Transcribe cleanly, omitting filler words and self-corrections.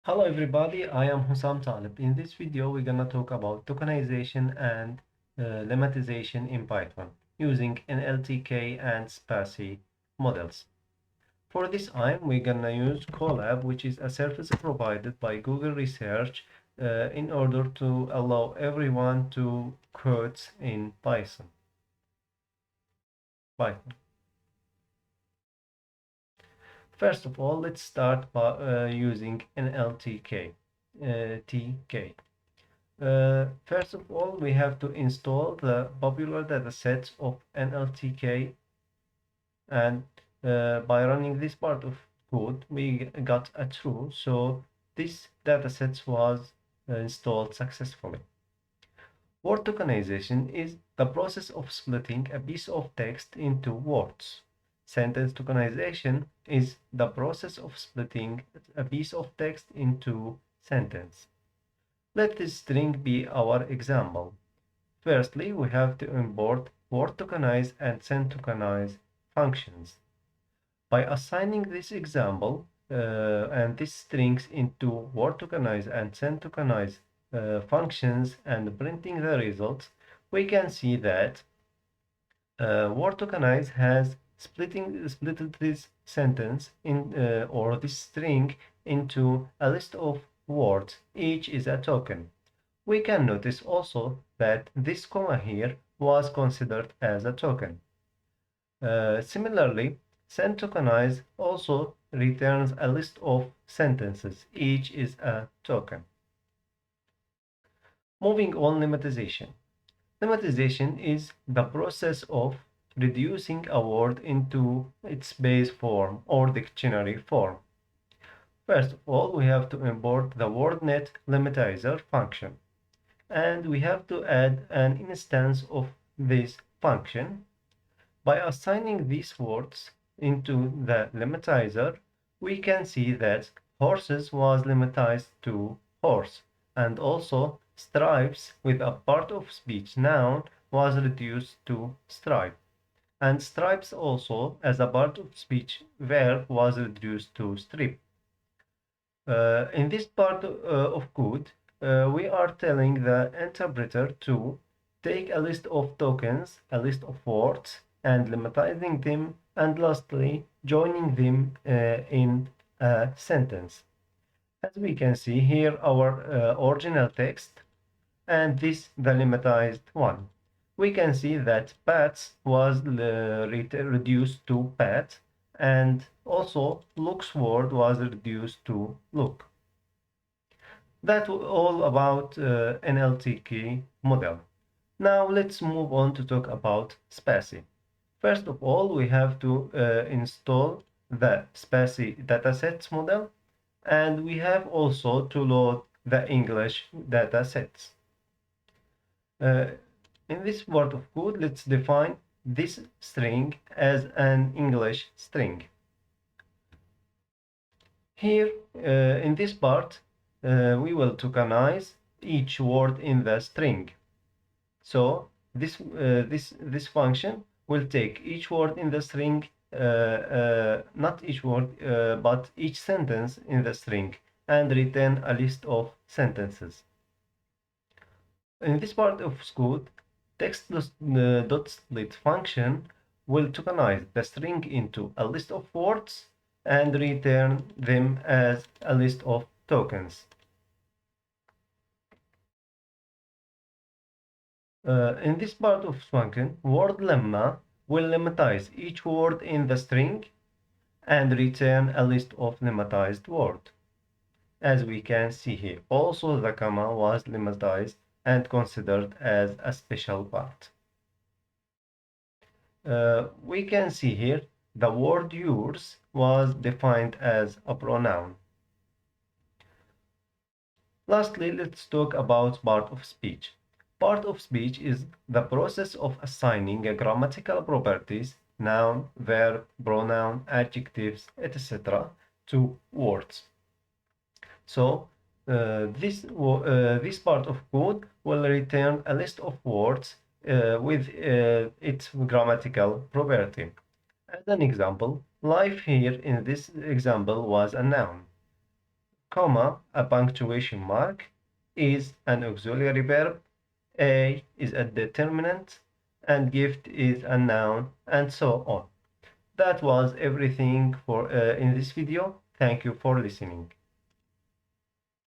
Hello everybody, I am Hussam Talib. In this video, we're gonna talk about tokenization and lemmatization in Python using NLTK and SPACY models. For this time, we're gonna use Colab, which is a service provided by Google Research in order to allow everyone to code in Python. First of all, let's start by using NLTK. First of all, we have to install the popular datasets of NLTK, and by running this part of code, we got a true. So this dataset was installed successfully. Word tokenization is the process of splitting a piece of text into words. Sentence tokenization is the process of splitting a piece of text into sentence. Let this string be our example. Firstly, we have to import word tokenize and send tokenize functions. By assigning this example and these strings into word tokenize and send tokenize functions and printing the results, we can see that word tokenize has split this sentence in or this string into a list of words. Each is a token. We can notice also that this comma here was considered as a token. Similarly, send tokenize also returns a list of sentences. Each is a token. Moving on, lemmatization. Lemmatization is the process of reducing a word into its base form or dictionary form. First of all, we have to import the WordNet lemmatizer function, and we have to add an instance of this function. By assigning these words into the lemmatizer, we can see that horses was lemmatized to horse, and also stripes with a part of speech noun was reduced to stripe, and stripes also as a part of speech verb was reduced to strip. In this part of code, we are telling the interpreter to take a list of tokens, a list of words, and lemmatizing them, and lastly, joining them in a sentence. As we can see here, our original text, and this the lemmatized one. We can see that Pats was reduced to Pat, and also Look's word was reduced to Look. That's all about NLTK model. Now let's move on to talk about SPACY. First of all, we have to install the SPACY datasets model, and we have also to load the English datasets. In this part of code, let's define this string as an English string. Here, in this part, we will tokenize each word in the string. So this function will take each word in the string, not each word, but each sentence in the string, and return a list of sentences. In this part of code, text.split function will tokenize the string into a list of words and return them as a list of tokens. In this part of function, word lemma will lemmatize each word in the string and return a list of lemmatized words. As we can see here, also the comma was lemmatized and considered as a special part. We can see here the word yours was defined as a pronoun. Lastly, let's talk about part of speech. Part of speech is the process of assigning grammatical properties, noun, verb, pronoun, adjectives, etc. to words. So this part of code will return a list of words with its grammatical property. As an example, life here in this example was a noun. comma, a punctuation mark, is an auxiliary verb, a is a determinant, and gift is a noun, and so on. That was everything for in this video. Thank you for listening.